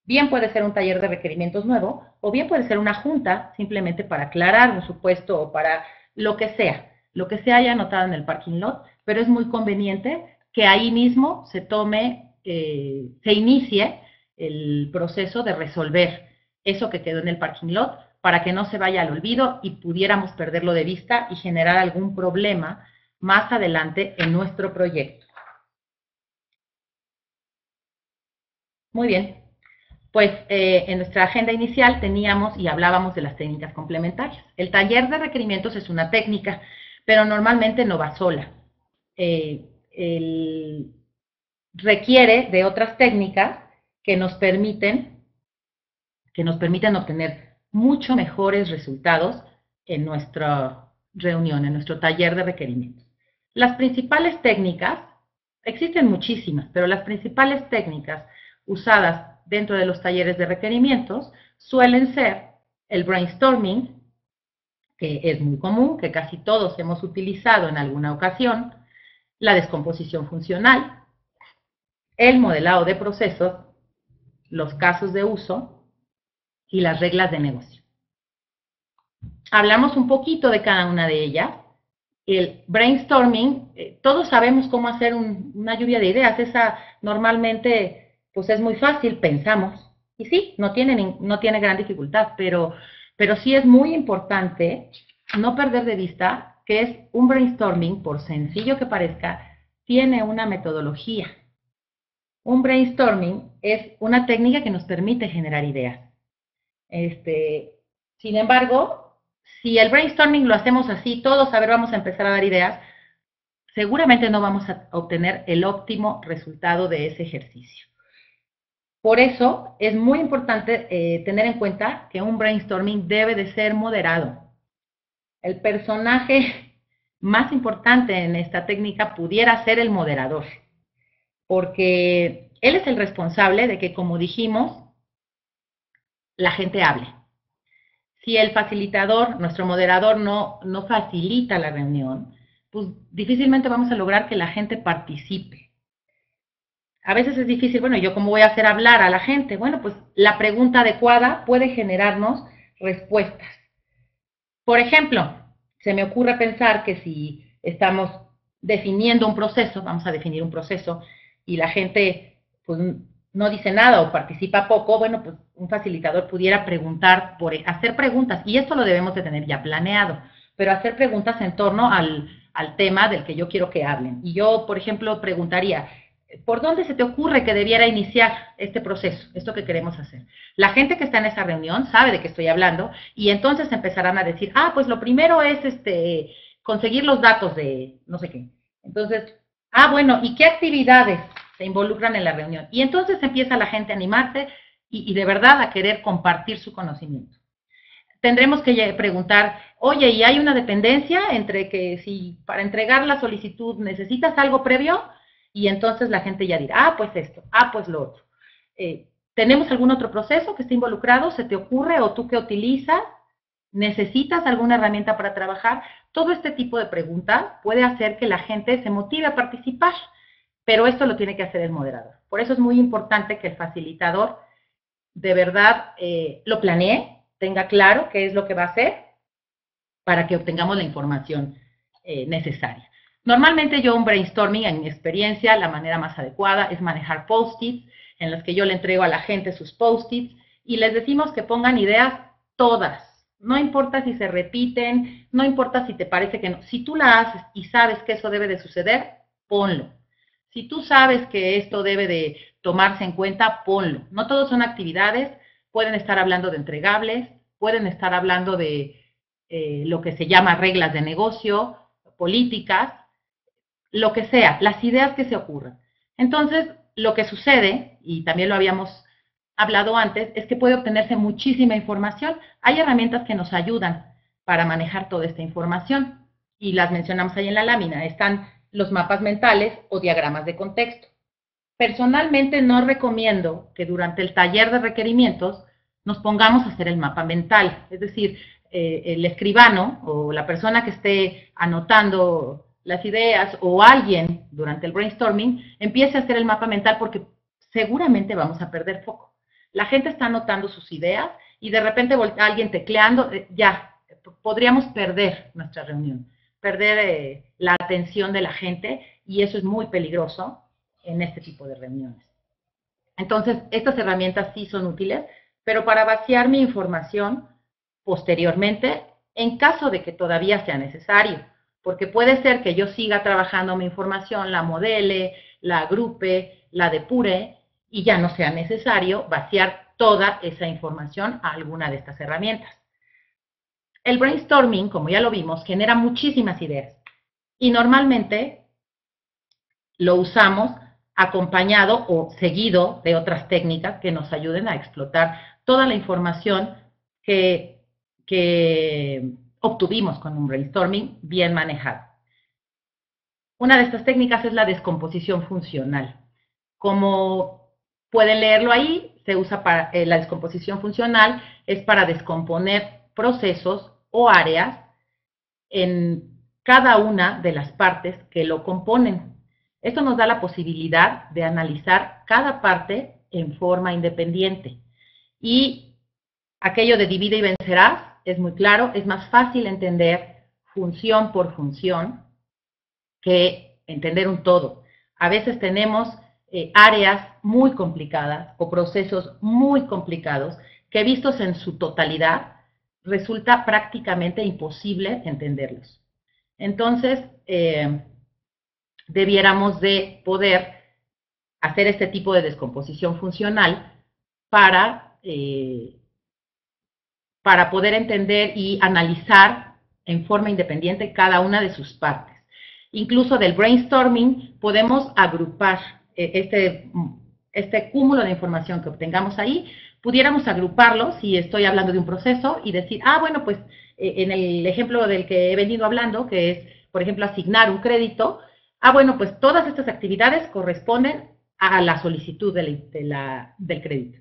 Bien puede ser un taller de requerimientos nuevo, o bien puede ser una junta simplemente para aclarar un supuesto o para lo que se haya anotado en el parking lot, pero es muy conveniente que ahí mismo se inicie el proceso de resolver eso que quedó en el parking lot para que no se vaya al olvido y pudiéramos perderlo de vista y generar algún problema más adelante en nuestro proyecto. Muy bien, pues en nuestra agenda inicial teníamos y hablábamos de las técnicas complementarias. El taller de requerimientos es una técnica, pero normalmente no va sola. Requiere de otras técnicas que nos permiten obtener mucho mejores resultados en nuestra reunión, en nuestro taller de requerimientos. Las principales técnicas, existen muchísimas, pero las principales técnicas usadas dentro de los talleres de requerimientos suelen ser el brainstorming, que es muy común, que casi todos hemos utilizado en alguna ocasión, la descomposición funcional, el modelado de procesos, los casos de uso y las reglas de negocio. Hablamos un poquito de cada una de ellas. El brainstorming, todos sabemos cómo hacer una lluvia de ideas. Esa normalmente, pues es muy fácil, pensamos. Y sí, no tiene gran dificultad, pero sí es muy importante no perder de vista que es un brainstorming, por sencillo que parezca, tiene una metodología. Un brainstorming es una técnica que nos permite generar ideas. Sin embargo, si el brainstorming lo hacemos así, todos a ver, vamos a empezar a dar ideas, seguramente no vamos a obtener el óptimo resultado de ese ejercicio. Por eso es muy importante tener en cuenta que un brainstorming debe de ser moderado. El personaje más importante en esta técnica pudiera ser el moderador, porque él es el responsable de que, como dijimos, la gente hable. Si el facilitador, nuestro moderador, no facilita la reunión, pues difícilmente vamos a lograr que la gente participe. A veces es difícil, bueno, ¿yo cómo voy a hacer hablar a la gente? Bueno, pues la pregunta adecuada puede generarnos respuestas. Por ejemplo, se me ocurre pensar que si estamos definiendo un proceso, vamos a definir un proceso, y la gente pues no dice nada o participa poco, bueno, pues un facilitador pudiera preguntar, hacer preguntas, y esto lo debemos de tener ya planeado, pero hacer preguntas en torno al tema del que yo quiero que hablen. Y yo, por ejemplo, preguntaría, ¿por dónde se te ocurre que debiera iniciar este proceso, esto que queremos hacer? La gente que está en esa reunión sabe de qué estoy hablando y entonces empezarán a decir, pues lo primero es conseguir los datos de no sé qué. Entonces, bueno, ¿y qué actividades se involucran en la reunión? Y entonces empieza la gente a animarse y de verdad a querer compartir su conocimiento. Tendremos que preguntar, oye, ¿y hay una dependencia entre que si para entregar la solicitud necesitas algo previo? Y entonces la gente ya dirá, pues esto, pues lo otro. ¿Tenemos algún otro proceso que esté involucrado? ¿Se te ocurre o tú qué utilizas? ¿Necesitas alguna herramienta para trabajar? Todo este tipo de preguntas puede hacer que la gente se motive a participar, pero esto lo tiene que hacer el moderador. Por eso es muy importante que el facilitador de verdad lo planee, tenga claro qué es lo que va a hacer para que obtengamos la información necesaria. Normalmente yo un brainstorming, en mi experiencia, la manera más adecuada es manejar post-its, en los que yo le entrego a la gente sus post-its y les decimos que pongan ideas todas. No importa si se repiten, no importa si te parece que no. Si tú la haces y sabes que eso debe de suceder, ponlo. Si tú sabes que esto debe de tomarse en cuenta, ponlo. No todos son actividades, pueden estar hablando de entregables, pueden estar hablando de lo que se llama reglas de negocio, políticas, lo que sea, las ideas que se ocurran. Entonces, lo que sucede, y también lo habíamos hablado antes, es que puede obtenerse muchísima información. Hay herramientas que nos ayudan para manejar toda esta información y las mencionamos ahí en la lámina. Están los mapas mentales o diagramas de contexto. Personalmente no recomiendo que durante el taller de requerimientos nos pongamos a hacer el mapa mental, es decir, el escribano o la persona que esté anotando las ideas o alguien durante el brainstorming empiece a hacer el mapa mental porque seguramente vamos a perder foco. La gente está anotando sus ideas y de repente alguien tecleando, ya, podríamos perder nuestra reunión, perder la atención de la gente y eso es muy peligroso en este tipo de reuniones. Entonces, estas herramientas sí son útiles, pero para vaciar mi información posteriormente, en caso de que todavía sea necesario, porque puede ser que yo siga trabajando mi información, la modele, la agrupe, la depure, y ya no sea necesario vaciar toda esa información a alguna de estas herramientas. El brainstorming, como ya lo vimos, genera muchísimas ideas, y normalmente lo usamos acompañado o seguido de otras técnicas que nos ayuden a explotar toda la información que obtuvimos con un brainstorming bien manejado. Una de estas técnicas es la descomposición funcional. Como pueden leerlo ahí, se usa para la descomposición funcional, es para descomponer procesos o áreas en cada una de las partes que lo componen. Esto nos da la posibilidad de analizar cada parte en forma independiente. Y aquello de divide y vencerás es muy claro, es más fácil entender función por función que entender un todo. A veces tenemos áreas muy complicadas o procesos muy complicados que vistos en su totalidad resulta prácticamente imposible entenderlos. Entonces, debiéramos de poder hacer este tipo de descomposición funcional para poder entender y analizar en forma independiente cada una de sus partes. Incluso del brainstorming podemos agrupar este cúmulo de información que obtengamos ahí, pudiéramos agruparlo si estoy hablando de un proceso y decir, bueno, pues en el ejemplo del que he venido hablando, que es, por ejemplo, asignar un crédito, bueno, pues todas estas actividades corresponden a la solicitud del crédito.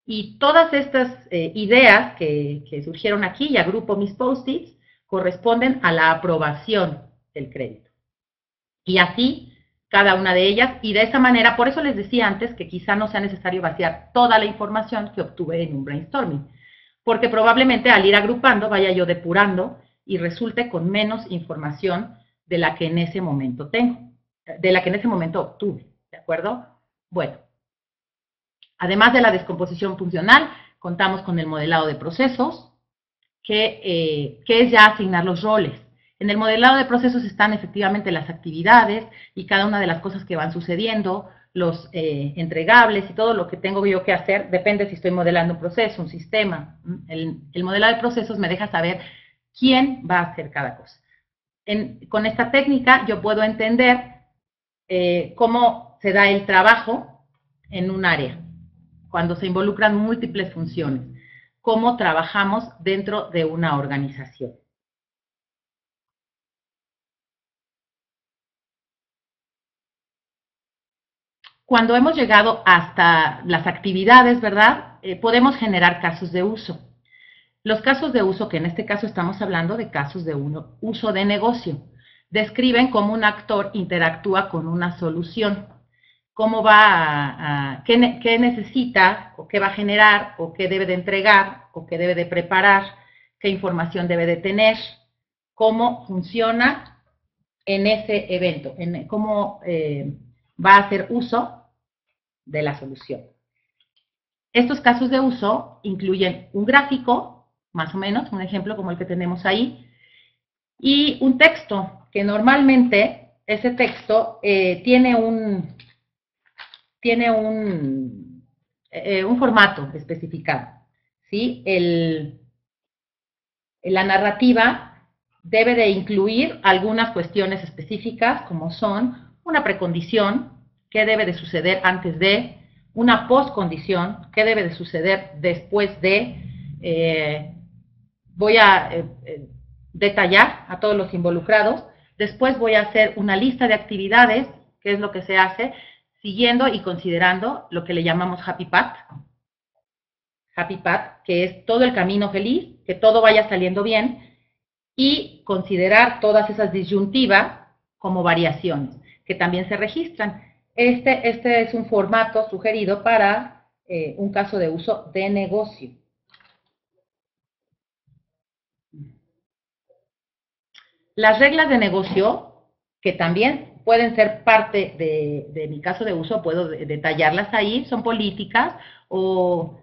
Y todas estas ideas que surgieron aquí, y agrupo mis post-its, corresponden a la aprobación del crédito. Y así, cada una de ellas, y de esa manera, por eso les decía antes que quizá no sea necesario vaciar toda la información que obtuve en un brainstorming, porque probablemente al ir agrupando vaya yo depurando y resulte con menos información de la que en ese momento tengo, de la que en ese momento obtuve, ¿de acuerdo? Bueno, además de la descomposición funcional, contamos con el modelado de procesos, que es ya asignar los roles. En el modelado de procesos están efectivamente las actividades y cada una de las cosas que van sucediendo, los entregables y todo lo que tengo yo que hacer, depende si estoy modelando un proceso, un sistema. El modelado de procesos me deja saber quién va a hacer cada cosa. Con esta técnica yo puedo entender cómo se da el trabajo en un área, cuando se involucran múltiples funciones, cómo trabajamos dentro de una organización. Cuando hemos llegado hasta las actividades, ¿verdad? Podemos generar casos de uso. Los casos de uso, que en este caso estamos hablando de casos de uso de negocio, describen cómo un actor interactúa con una solución, cómo va qué necesita, o qué va a generar, o qué debe de entregar, o qué debe de preparar, qué información debe de tener, cómo funciona en ese evento, cómo va a hacer uso de la solución. Estos casos de uso incluyen un gráfico, más o menos, un ejemplo como el que tenemos ahí, y un texto, que normalmente ese texto tiene un formato especificado, ¿sí? La narrativa debe de incluir algunas cuestiones específicas, como son una precondición, qué debe de suceder antes de, una postcondición, qué debe de suceder después de, voy a detallar a todos los involucrados, después voy a hacer una lista de actividades, qué es lo que se hace, siguiendo y considerando lo que le llamamos happy path, que es todo el camino feliz, que todo vaya saliendo bien, y considerar todas esas disyuntivas como variaciones, que también se registran. Este es un formato sugerido para un caso de uso de negocio. Las reglas de negocio, que también pueden ser parte de mi caso de uso, puedo detallarlas ahí, son políticas o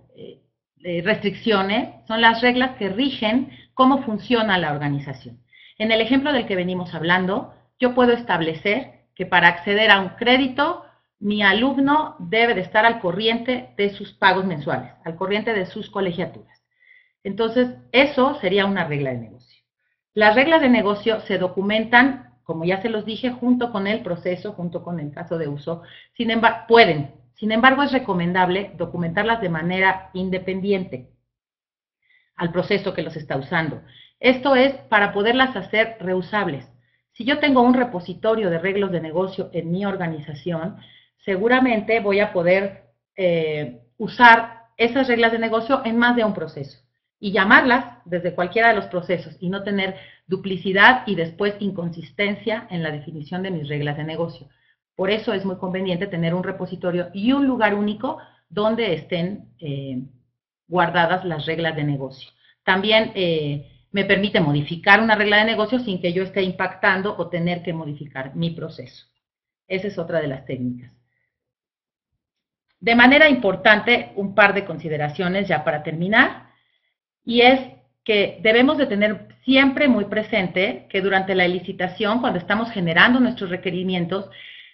restricciones, son las reglas que rigen cómo funciona la organización. En el ejemplo del que venimos hablando, yo puedo establecer que para acceder a un crédito, mi alumno debe de estar al corriente de sus pagos mensuales, al corriente de sus colegiaturas. Entonces, eso sería una regla de negocio. Las reglas de negocio se documentan, como ya se los dije, junto con el proceso, junto con el caso de uso. Sin embargo, es recomendable documentarlas de manera independiente al proceso que los está usando. Esto es para poderlas hacer reusables. Si yo tengo un repositorio de reglas de negocio en mi organización, seguramente voy a poder usar esas reglas de negocio en más de un proceso y llamarlas desde cualquiera de los procesos y no tener duplicidad y después inconsistencia en la definición de mis reglas de negocio. Por eso es muy conveniente tener un repositorio y un lugar único donde estén guardadas las reglas de negocio. También me permite modificar una regla de negocio sin que yo esté impactando o tener que modificar mi proceso. Esa es otra de las técnicas. De manera importante, un par de consideraciones ya para terminar, y es que debemos de tener siempre muy presente que durante la licitación, cuando estamos generando nuestros requerimientos,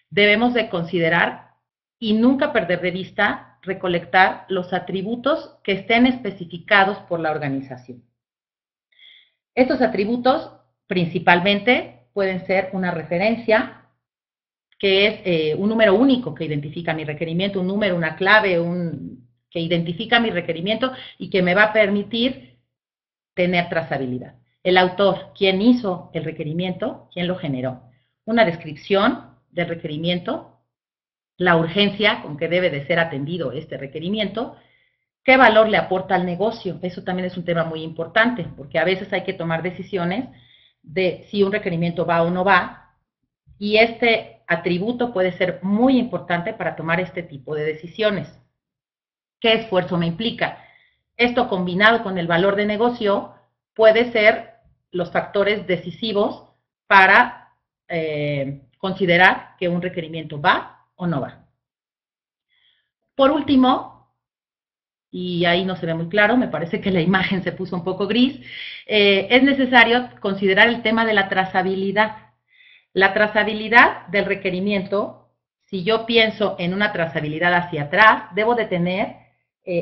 debemos de considerar y nunca perder de vista recolectar los atributos que estén especificados por la organización. Estos atributos principalmente pueden ser una referencia, que es un número único que identifica mi requerimiento, un número, una clave, que identifica mi requerimiento y que me va a permitir tener trazabilidad. El autor, quién hizo el requerimiento, quién lo generó. Una descripción del requerimiento, la urgencia con que debe de ser atendido este requerimiento, qué valor le aporta al negocio. Eso también es un tema muy importante, porque a veces hay que tomar decisiones de si un requerimiento va o no va, y este atributo puede ser muy importante para tomar este tipo de decisiones. ¿Qué esfuerzo me implica? Esto combinado con el valor de negocio puede ser los factores decisivos para considerar que un requerimiento va o no va. Por último, y ahí no se ve muy claro, me parece que la imagen se puso un poco gris, es necesario considerar el tema de la trazabilidad. La trazabilidad del requerimiento, si yo pienso en una trazabilidad hacia atrás, debo de tener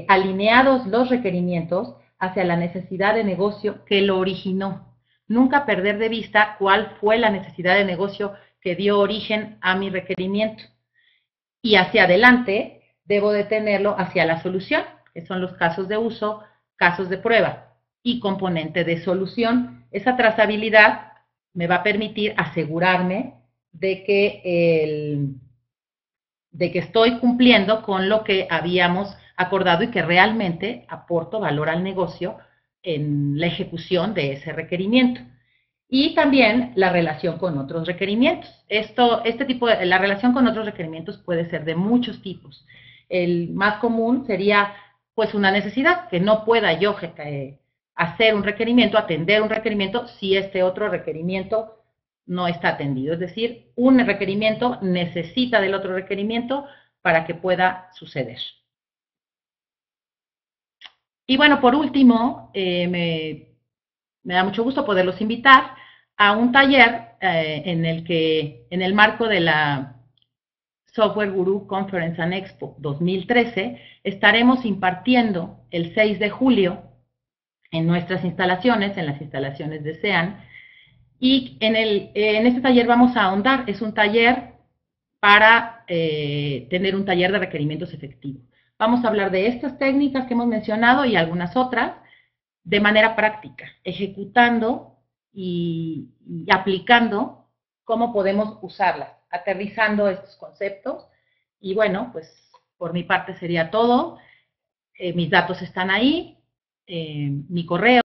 alineados los requerimientos hacia la necesidad de negocio que lo originó. Nunca perder de vista cuál fue la necesidad de negocio que dio origen a mi requerimiento. Y hacia adelante debo de tenerlo hacia la solución, que son los casos de uso, casos de prueba y componente de solución. Esa trazabilidad me va a permitir asegurarme de que estoy cumpliendo con lo que habíamos acordado y que realmente aporto valor al negocio en la ejecución de ese requerimiento. Y también la relación con otros requerimientos. La relación con otros requerimientos puede ser de muchos tipos. El más común sería, pues, una necesidad, que no pueda yo hacer un requerimiento, atender un requerimiento, si este otro requerimiento no está atendido. Es decir, un requerimiento necesita del otro requerimiento para que pueda suceder. Y bueno, por último, me da mucho gusto poderlos invitar a un taller en el marco de la Software Guru Conference and Expo 2013, estaremos impartiendo el 6 de julio en nuestras instalaciones, en las instalaciones de SEAN, y en este taller vamos a ahondar. Es un taller para tener un taller de requerimientos efectivos. Vamos a hablar de estas técnicas que hemos mencionado y algunas otras de manera práctica, ejecutando y aplicando cómo podemos usarlas, aterrizando estos conceptos. Y bueno, pues por mi parte sería todo. Mis datos están ahí, mi correo,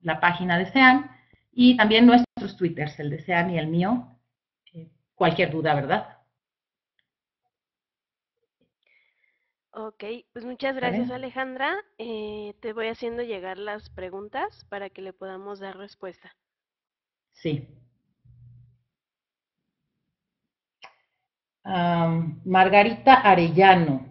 la página de SEAN y también nuestros twitters, el de SEAN y el mío. Cualquier duda, ¿verdad? Ok, pues muchas gracias, ¿Vale? Alejandra. Te voy haciendo llegar las preguntas para que le podamos dar respuesta. Sí. Margarita Arellano.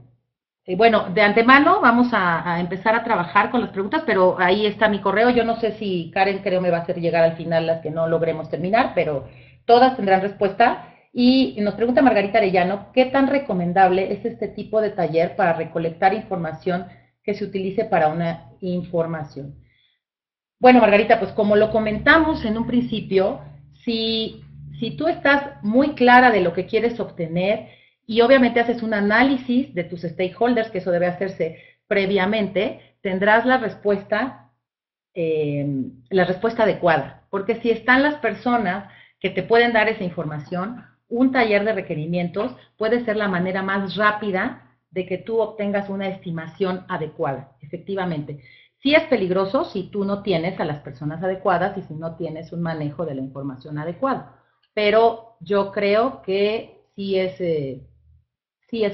Bueno, de antemano vamos a empezar a trabajar con las preguntas, pero ahí está mi correo. Yo no sé si Karen creo me va a hacer llegar al final las que no logremos terminar, pero todas tendrán respuesta. Y nos pregunta Margarita Arellano, ¿qué tan recomendable es este tipo de taller para recolectar información que se utilice para una información? Bueno, Margarita, pues como lo comentamos en un principio, si tú estás muy clara de lo que quieres obtener y obviamente haces un análisis de tus stakeholders, que eso debe hacerse previamente, tendrás la respuesta adecuada. Porque si están las personas que te pueden dar esa información, un taller de requerimientos puede ser la manera más rápida de que tú obtengas una estimación adecuada, efectivamente. Sí es peligroso si tú no tienes a las personas adecuadas y si no tienes un manejo de la información adecuado, pero yo creo que sí es, sí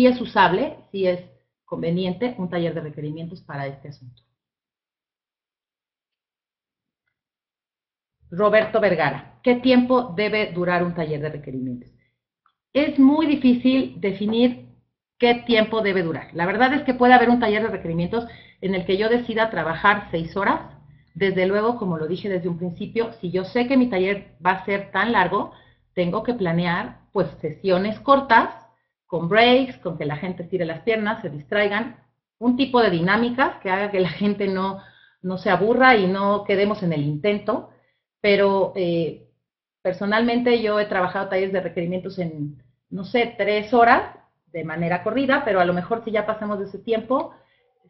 es usable, sí es conveniente un taller de requerimientos para este asunto. Roberto Vergara, ¿qué tiempo debe durar un taller de requerimientos? Es muy difícil definir qué tiempo debe durar. La verdad es que puede haber un taller de requerimientos en el que yo decida trabajar 6 horas. Desde luego, como lo dije desde un principio, si yo sé que mi taller va a ser tan largo, tengo que planear pues sesiones cortas, con breaks, con que la gente estire las piernas, se distraigan, un tipo de dinámicas que haga que la gente no se aburra y no quedemos en el intento, pero personalmente yo he trabajado talleres de requerimientos en, no sé, 3 horas de manera corrida, pero a lo mejor si ya pasamos de ese tiempo,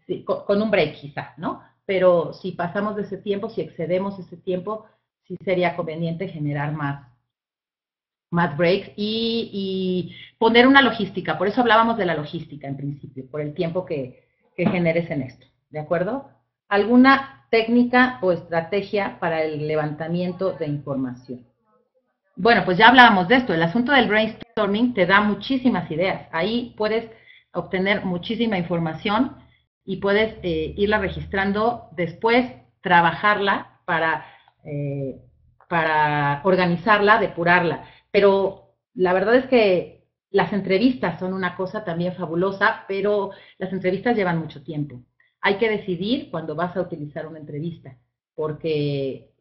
sí, con un break quizá, ¿no? Pero si pasamos de ese tiempo, si excedemos ese tiempo, sí sería conveniente generar más breaks y poner una logística. Por eso hablábamos de la logística en principio, por el tiempo que generes en esto, ¿de acuerdo? ¿Alguna técnica o estrategia para el levantamiento de información? Bueno, pues ya hablábamos de esto. El asunto del brainstorming te da muchísimas ideas. Ahí puedes obtener muchísima información y puedes irla registrando, después trabajarla para organizarla, depurarla. Pero la verdad es que las entrevistas son una cosa también fabulosa, pero las entrevistas llevan mucho tiempo. Hay que decidir cuándo vas a utilizar una entrevista, porque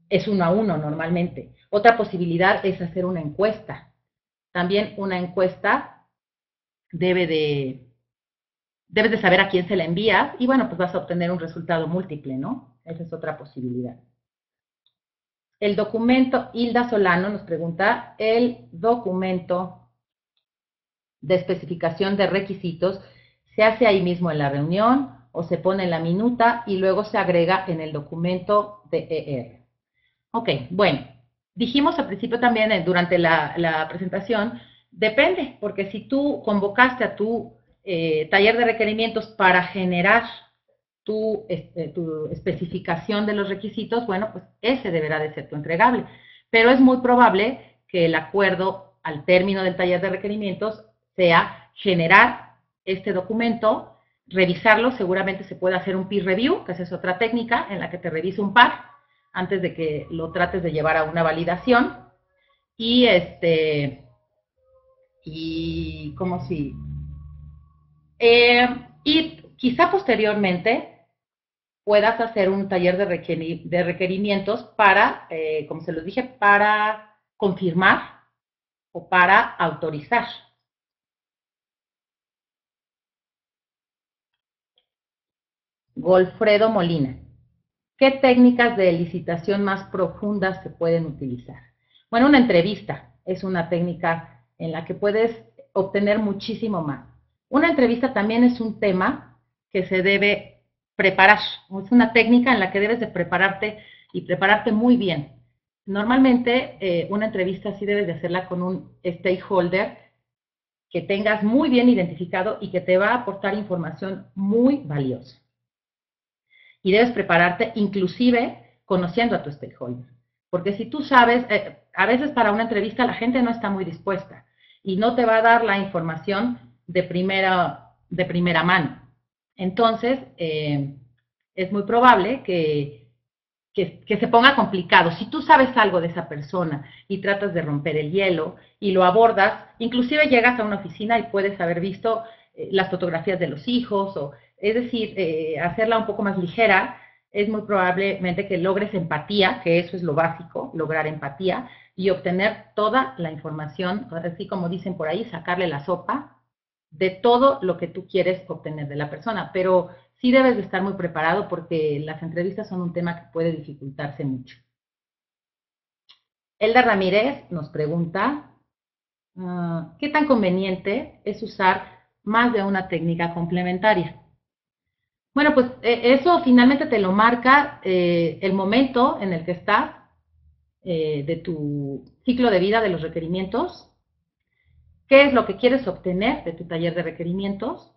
es 1 a 1 normalmente. Otra posibilidad es hacer una encuesta. También una encuesta debes de saber a quién se la envías y bueno, pues vas a obtener un resultado múltiple, ¿no? Esa es otra posibilidad. El documento, Hilda Solano nos pregunta, el documento de especificación de requisitos se hace ahí mismo en la reunión o se pone en la minuta y luego se agrega en el documento de ER. Ok, bueno, dijimos al principio también durante la presentación, depende, porque si tú convocaste a tu taller de requerimientos para generar tu especificación de los requisitos, bueno, pues ese deberá de ser tu entregable. Pero es muy probable que el acuerdo al término del taller de requerimientos sea generar este documento, revisarlo, seguramente se puede hacer un peer review, que esa es otra técnica en la que te revise un par antes de que lo trates de llevar a una validación y como si y quizá posteriormente puedas hacer un taller de requerimientos para, como se los dije, para confirmar o para autorizar. Golfredo Molina. ¿Qué técnicas de licitación más profundas se pueden utilizar? Bueno, una entrevista es una técnica en la que puedes obtener muchísimo más. Una entrevista también es un tema que se debe preparar. Es una técnica en la que debes de prepararte y prepararte muy bien. Normalmente una entrevista sí debes de hacerla con un stakeholder que tengas muy bien identificado y que te va a aportar información muy valiosa. Y debes prepararte inclusive conociendo a tu stakeholder. Porque si tú sabes, a veces para una entrevista la gente no está muy dispuesta y no te va a dar la información de primera mano. Entonces, es muy probable que se ponga complicado. Si tú sabes algo de esa persona y tratas de romper el hielo y lo abordas, inclusive llegas a una oficina y puedes haber visto las fotografías de los hijos, o, es decir, hacerla un poco más ligera, es muy probablemente que logres empatía, que eso es lo básico, lograr empatía y obtener toda la información, así como dicen por ahí, sacarle la sopa de todo lo que tú quieres obtener de la persona, pero sí debes de estar muy preparado porque las entrevistas son un tema que puede dificultarse mucho. Elda Ramírez nos pregunta, ¿qué tan conveniente es usar más de una técnica complementaria? Bueno, pues eso finalmente te lo marca el momento en el que estás de tu ciclo de vida de los requerimientos qué es lo que quieres obtener de tu taller de requerimientos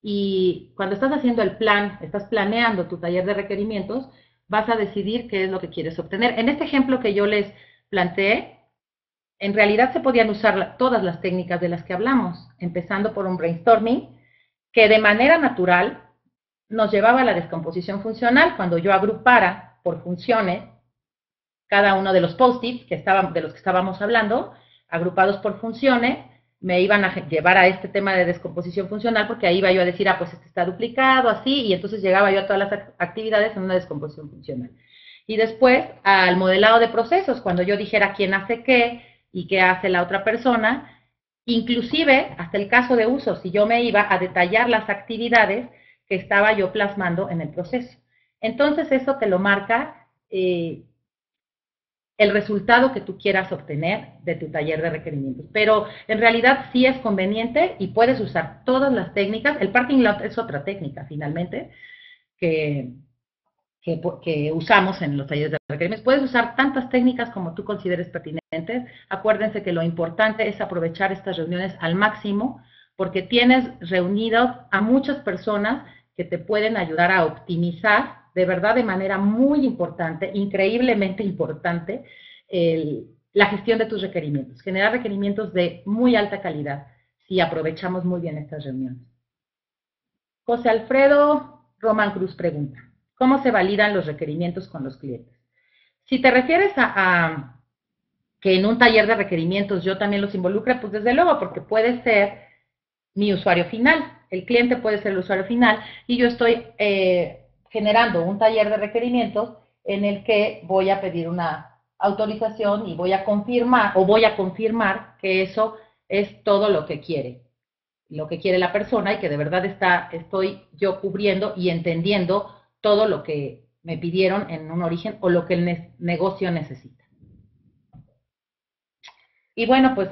y cuando estás haciendo el plan, estás planeando tu taller de requerimientos, vas a decidir qué es lo que quieres obtener. En este ejemplo que yo les planteé, en realidad se podían usar todas las técnicas de las que hablamos, empezando por un brainstorming que de manera natural nos llevaba a la descomposición funcional, cuando yo agrupara por funciones cada uno de los post-its de los que estábamos hablando, agrupados por funciones, me iban a llevar a este tema de descomposición funcional, porque ahí iba yo a decir, pues este está duplicado, así, y entonces llegaba yo a todas las actividades en una descomposición funcional. Y después al modelado de procesos, cuando yo dijera quién hace qué y qué hace la otra persona, inclusive hasta el caso de uso, si yo me iba a detallar las actividades que estaba yo plasmando en el proceso. Entonces eso te lo marca el resultado que tú quieras obtener de tu taller de requerimientos. Pero en realidad sí es conveniente y puedes usar todas las técnicas. El parking lot es otra técnica, finalmente, que, que usamos en los talleres de requerimientos. Puedes usar tantas técnicas como tú consideres pertinentes. Acuérdense que lo importante es aprovechar estas reuniones al máximo, porque tienes reunidos a muchas personas que te pueden ayudar a optimizar de verdad de manera muy importante, increíblemente importante, la gestión de tus requerimientos, generar requerimientos de muy alta calidad si aprovechamos muy bien estas reuniones. José Alfredo Román Cruz pregunta, ¿cómo se validan los requerimientos con los clientes? Si te refieres a que en un taller de requerimientos yo también los involucre, pues desde luego, porque puede ser mi usuario final, el cliente puede ser el usuario final y yo estoy generando un taller de requerimientos en el que voy a pedir una autorización y voy a confirmar que eso es todo lo que quiere la persona y que de verdad estoy yo cubriendo y entendiendo todo lo que me pidieron en un origen o lo que el negocio necesita. Y bueno, pues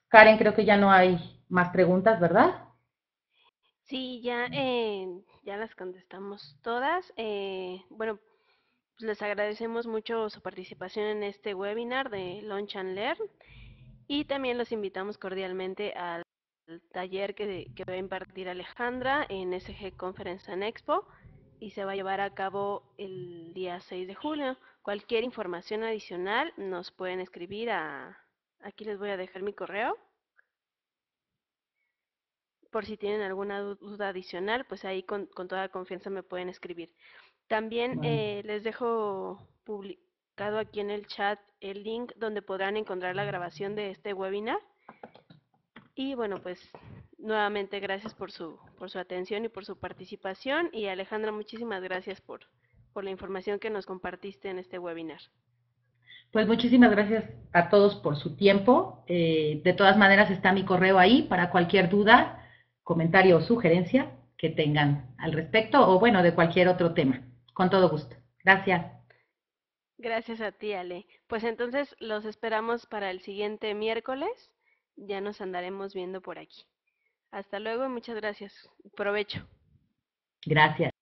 Karen, creo que ya no hay más preguntas, ¿verdad? Sí, ya las contestamos todas. Bueno, pues les agradecemos mucho su participación en este webinar de Launch and Learn y también los invitamos cordialmente al taller que va a impartir Alejandra en SG Conference and Expo y se va a llevar a cabo el día 6 de julio. Cualquier información adicional nos pueden escribir aquí les voy a dejar mi correo. Por si tienen alguna duda adicional, pues ahí con toda confianza me pueden escribir. También Bueno. les dejo publicado aquí en el chat el link donde podrán encontrar la grabación de este webinar. Y bueno, pues nuevamente gracias por su atención y por su participación. Y Alejandra, muchísimas gracias por la información que nos compartiste en este webinar. Pues muchísimas gracias a todos por su tiempo. De todas maneras está mi correo ahí para cualquier duda, comentario o sugerencia que tengan al respecto o bueno, de cualquier otro tema. Con todo gusto. Gracias. Gracias a ti, Ale. Pues entonces los esperamos para el siguiente miércoles. Ya nos andaremos viendo por aquí. Hasta luego y muchas gracias. Provecho. Gracias.